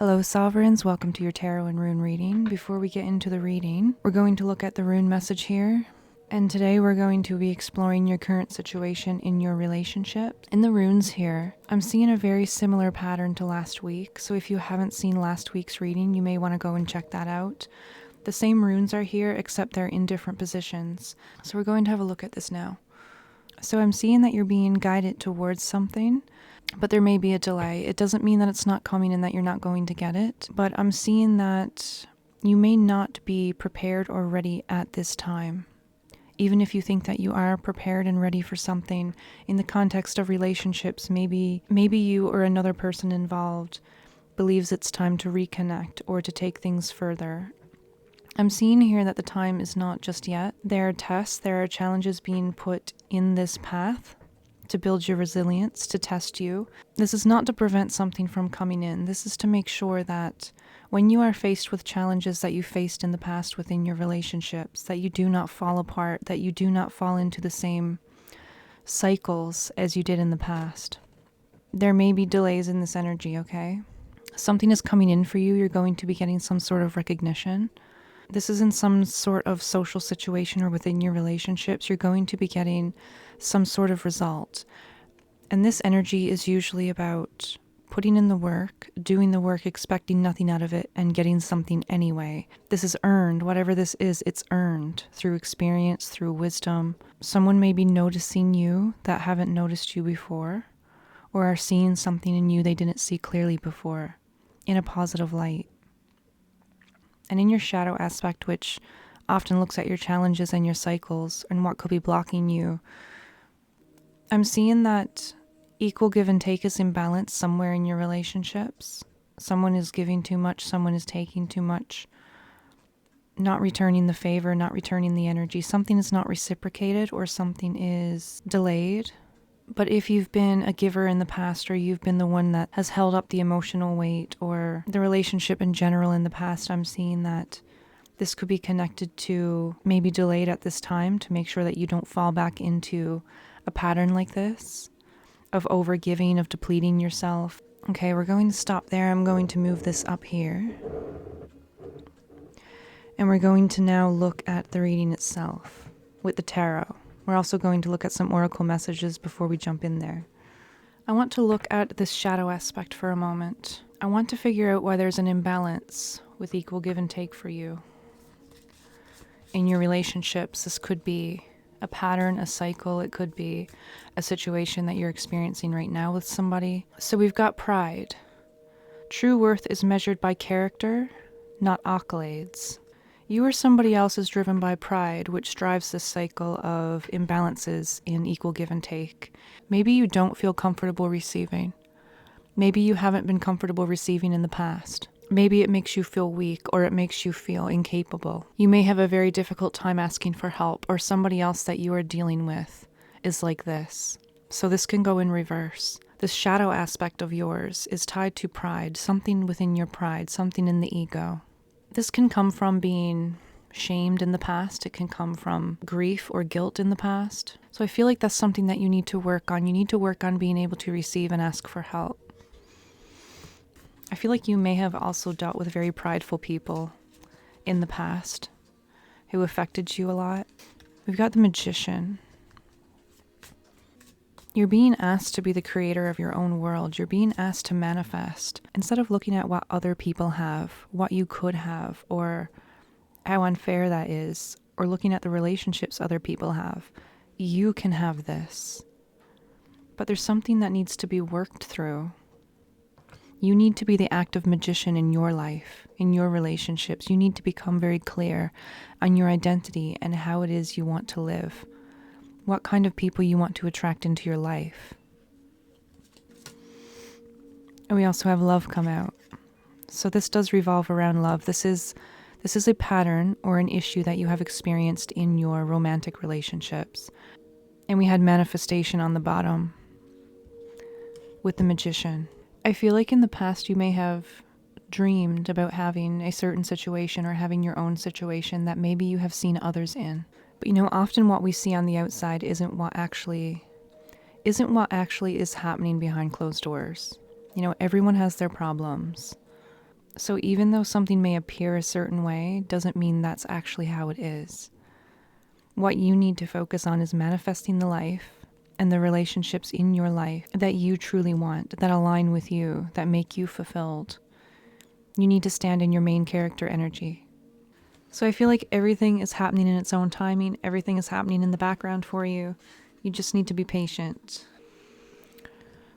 Hello, Sovereigns. Welcome to your Tarot and Rune reading. Before we get into the reading, we're going to look at the rune message here. And today we're going to be exploring your current situation in your relationship. In the runes here, I'm seeing a very similar pattern to last week. So if you haven't seen last week's reading, you may want to go and check that out. The same runes are here, except they're in different positions. So we're going to have a look at this now. So I'm seeing that you're being guided towards something, but there may be a delay. It doesn't mean that it's not coming and that you're not going to get it, but I'm seeing that you may not be prepared or ready at this time. Even if you think that you are prepared and ready for something in the context of relationships, maybe you or another person involved believes it's time to reconnect or to take things further. I'm seeing here that the time is not just yet. There are tests, there are challenges being put in this path to build your resilience, to test you. This is not to prevent something from coming in. This is to make sure that when you are faced with challenges that you faced in the past within your relationships, that you do not fall apart, that you do not fall into the same cycles as you did in the past. There may be delays in this energy, okay? Something is coming in for you. You're going to be getting some sort of recognition. This is in some sort of social situation or within your relationships. You're going to be getting some sort of result. And this energy is usually about putting in the work, doing the work, expecting nothing out of it, and getting something anyway. This is earned. Whatever this is, it's earned through experience, through wisdom. Someone may be noticing you that haven't noticed you before, or are seeing something in you they didn't see clearly before, in a positive light. And in your shadow aspect, which often looks at your challenges and your cycles and what could be blocking you, I'm seeing that equal give and take is imbalanced somewhere in your relationships. Someone is giving too much, someone is taking too much, not returning the favor, not returning the energy. Something is not reciprocated or something is delayed. But if you've been a giver in the past, or you've been the one that has held up the emotional weight or the relationship in general in the past, I'm seeing that this could be connected to maybe delayed at this time to make sure that you don't fall back into a pattern like this of overgiving, of depleting yourself. Okay, we're going to stop there. I'm going to move this up here. And we're going to now look at the reading itself with the tarot. We're also going to look at some oracle messages before we jump in there. I want to look at this shadow aspect for a moment. I want to figure out why there's an imbalance with equal give and take for you. In your relationships, this could be a pattern, a cycle. It could be a situation that you're experiencing right now with somebody. So we've got pride. True worth is measured by character, not accolades. You or somebody else is driven by pride, which drives this cycle of imbalances in equal give and take. Maybe you don't feel comfortable receiving. Maybe you haven't been comfortable receiving in the past. Maybe it makes you feel weak, or it makes you feel incapable. You may have a very difficult time asking for help, or somebody else that you are dealing with is like this. So this can go in reverse. This shadow aspect of yours is tied to pride, something within your pride, something in the ego. This can come from being shamed in the past. It can come from grief or guilt in the past. So I feel like that's something that you need to work on. You need to work on being able to receive and ask for help. I feel like you may have also dealt with very prideful people in the past who affected you a lot. We've got the Magician. You're being asked to be the creator of your own world. You're being asked to manifest. Instead of looking at what other people have, what you could have, or how unfair that is, or looking at the relationships other people have, you can have this. But there's something that needs to be worked through. You need to be the active magician in your life, in your relationships. You need to become very clear on your identity and how it is you want to live. What kind of people you want to attract into your life. And we also have love come out. So this does revolve around love. This is a pattern or an issue that you have experienced in your romantic relationships. And we had manifestation on the bottom with the Magician. I feel like in the past you may have dreamed about having a certain situation or having your own situation that maybe you have seen others in. But often what we see on the outside isn't what actually is happening behind closed doors. Everyone has their problems. So even though something may appear a certain way, doesn't mean that's actually how it is. What you need to focus on is manifesting the life and the relationships in your life that you truly want, that align with you, that make you fulfilled. You need to stand in your main character energy. So I feel like everything is happening in its own timing. Everything is happening in the background for you. You just need to be patient.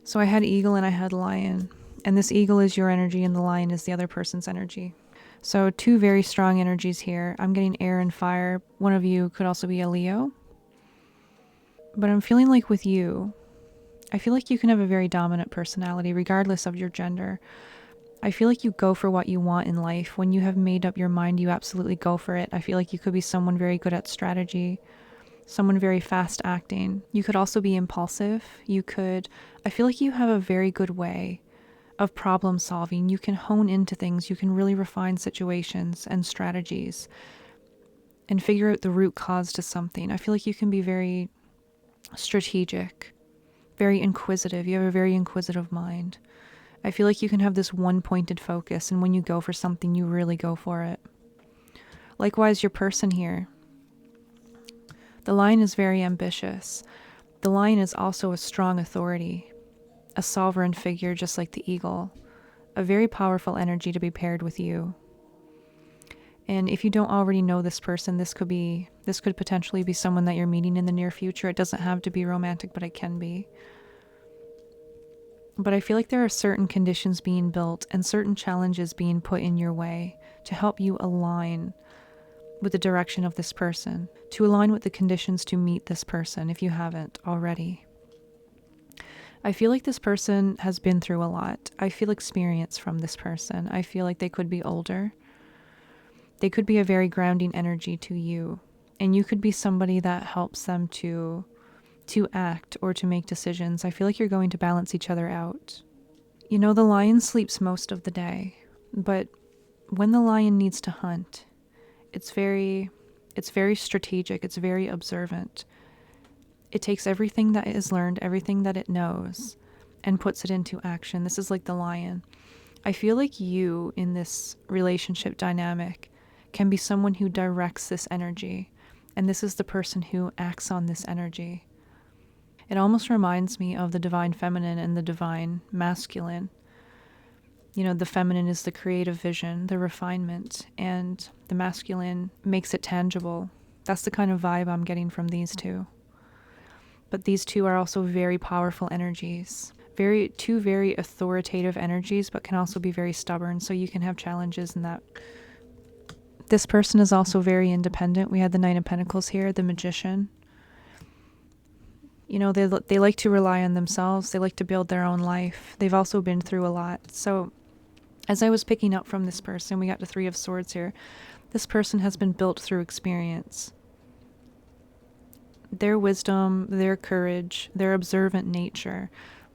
So I had eagle and I had lion. And this eagle is your energy and the lion is the other person's energy. So two very strong energies here. I'm getting air and fire. One of you could also be a Leo. But I'm feeling like with you, I feel like you can have a very dominant personality regardless of your gender. I feel like you go for what you want in life. When you have made up your mind, you absolutely go for it. I feel like you could be someone very good at strategy, someone very fast acting. You could also be impulsive. I feel like you have a very good way of problem solving. You can hone into things. You can really refine situations and strategies and figure out the root cause to something. I feel like you can be very strategic, very inquisitive. You have a very inquisitive mind. I feel like you can have this one-pointed focus, and when you go for something, you really go for it. Likewise, your person here. The lion is very ambitious. The lion is also a strong authority, a sovereign figure just like the eagle, a very powerful energy to be paired with you. And if you don't already know this person, this could potentially be someone that you're meeting in the near future. It doesn't have to be romantic, but it can be. But I feel like there are certain conditions being built and certain challenges being put in your way to help you align with the direction of this person, to align with the conditions to meet this person if you haven't already. I feel like this person has been through a lot. I feel experience from this person. I feel like they could be older. They could be a very grounding energy to you. And you could be somebody that helps them to act or to make decisions. I feel like you're going to balance each other out. You know, the lion sleeps most of the day, but when the lion needs to hunt, it's very strategic. It's very observant. It takes everything that it has learned, everything that it knows, and puts it into action. This is like the lion. I feel like you in this relationship dynamic can be someone who directs this energy, and this is the person who acts on this energy. It almost reminds me of the divine feminine and the divine masculine. You know, the feminine is the creative vision, the refinement, and the masculine makes it tangible. That's the kind of vibe I'm getting from these two. But these two are also very powerful energies. Two very authoritative energies, but can also be very stubborn, so you can have challenges in that. This person is also very independent. We had the Knight of Pentacles here, the Magician. You know, they like to rely on themselves. They like to build their own life. They've also been through a lot. So as I was picking up from this person, we got the Three of Swords here. This person has been built through experience. Their wisdom, their courage, their observant nature,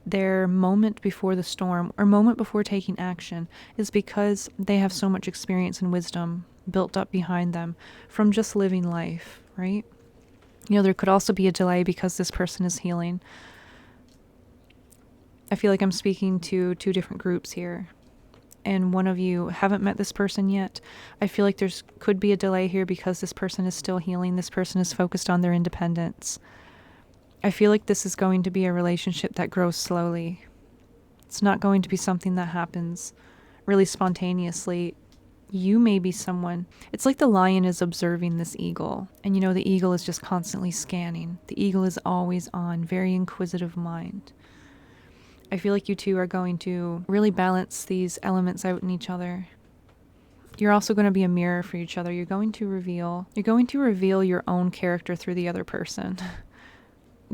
their moment before the storm or moment before taking action is because they have so much experience and wisdom built up behind them from just living life, right? You know, there could also be a delay because this person is healing. I feel like I'm speaking to two different groups here. And one of you haven't met this person yet. I feel like could be a delay here because this person is still healing. This person is focused on their independence. I feel like this is going to be a relationship that grows slowly. It's not going to be something that happens really spontaneously. You may be someone. It's like the lion is observing this eagle. And you know, the eagle is just constantly scanning. The eagle is always on, very inquisitive mind. I feel like you two are going to really balance these elements out in each other. You're also going to be a mirror for each other. You're going to reveal your own character through the other person.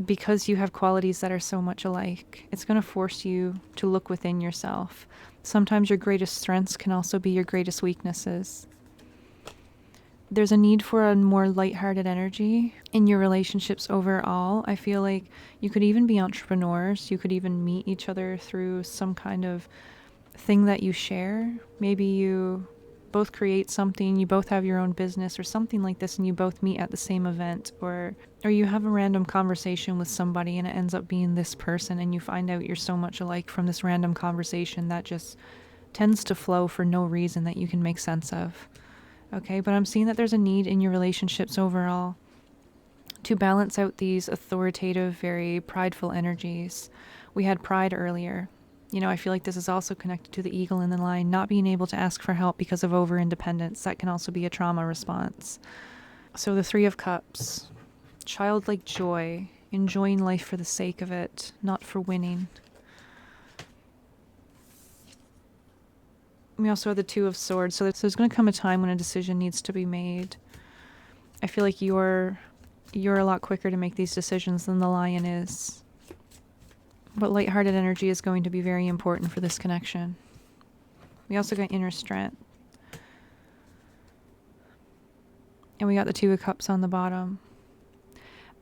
Because you have qualities that are so much alike, it's going to force you to look within yourself. Sometimes your greatest strengths can also be your greatest weaknesses. There's a need for a more lighthearted energy in your relationships overall. I feel like you could even be entrepreneurs. You could even meet each other through some kind of thing that you share. Maybe you both create something, you both have your own business or something like this, and you both meet at the same event, or you have a random conversation with somebody and it ends up being this person and you find out you're so much alike from this random conversation that just tends to flow for no reason that you can make sense of. Okay, but I'm seeing that there's a need in your relationships overall to balance out these authoritative, very prideful energies. We had pride earlier. I feel like this is also connected to the eagle in the line, not being able to ask for help because of over-independence. That can also be a trauma response. So the Three of Cups, childlike joy, enjoying life for the sake of it, not for winning. We also have the Two of Swords. So there's going to come a time when a decision needs to be made. I feel like you're a lot quicker to make these decisions than the lion is. But lighthearted energy is going to be very important for this connection. We also got inner strength. And we got the Two of Cups on the bottom.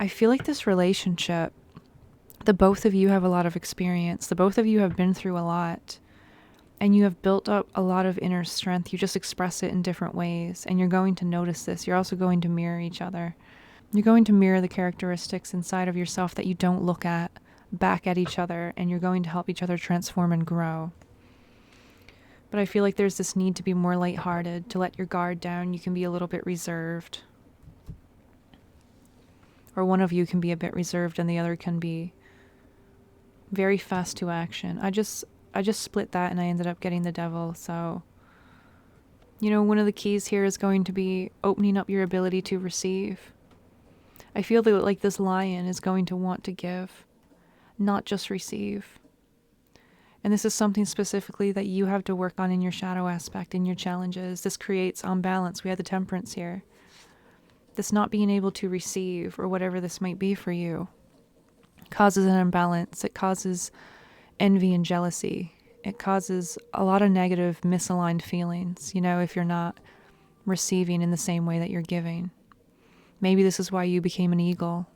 I feel like this relationship, the both of you have a lot of experience. The both of you have been through a lot. And you have built up a lot of inner strength. You just express it in different ways. And you're going to notice this. You're also going to mirror each other. You're going to mirror the characteristics inside of yourself that you don't look at back at each other. And you're going to help each other transform and grow. But I feel like there's this need to be more lighthearted, to let your guard down. You can be a little bit reserved. Or one of you can be a bit reserved and the other can be very fast to action. I just split that and I ended up getting the Devil. So, one of the keys here is going to be opening up your ability to receive. I feel that like this lion is going to want to give, not just receive. And this is something specifically that you have to work on in your shadow aspect, in your challenges. This creates unbalance. We had the Temperance here. This not being able to receive, or whatever this might be for you, causes an imbalance. It causes envy and jealousy. It causes a lot of negative, misaligned feelings, if you're not receiving in the same way that you're giving. Maybe this is why you became an eagle.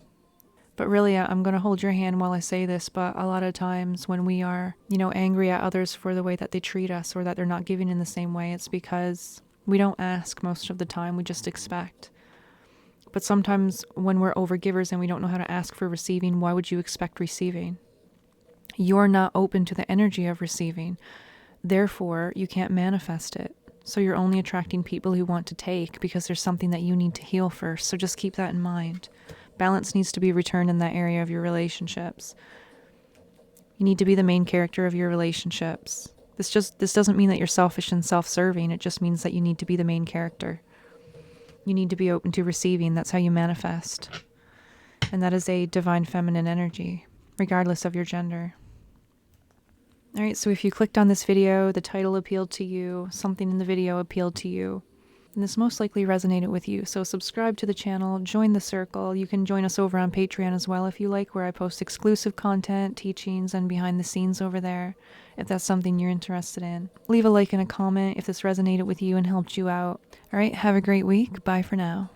But really, I'm going to hold your hand while I say this, but a lot of times when we are, angry at others for the way that they treat us or that they're not giving in the same way, it's because we don't ask most of the time, we just expect. But sometimes when we're overgivers and we don't know how to ask for receiving, why would you expect receiving? You're not open to the energy of receiving. Therefore, you can't manifest it. So you're only attracting people who want to take because there's something that you need to heal first. So just keep that in mind. Balance needs to be returned in that area of your relationships. You need to be the main character of your relationships. This doesn't mean that you're selfish and self-serving. It just means that you need to be the main character. You need to be open to receiving. That's how you manifest. And that is a divine feminine energy, regardless of your gender. All right, so if you clicked on this video, the title appealed to you, something in the video appealed to you, and this most likely resonated with you. So subscribe to the channel, join the circle. You can join us over on Patreon as well if you like, where I post exclusive content, teachings, and behind the scenes over there, if that's something you're interested in. Leave a like and a comment if this resonated with you and helped you out. All right, have a great week. Bye for now.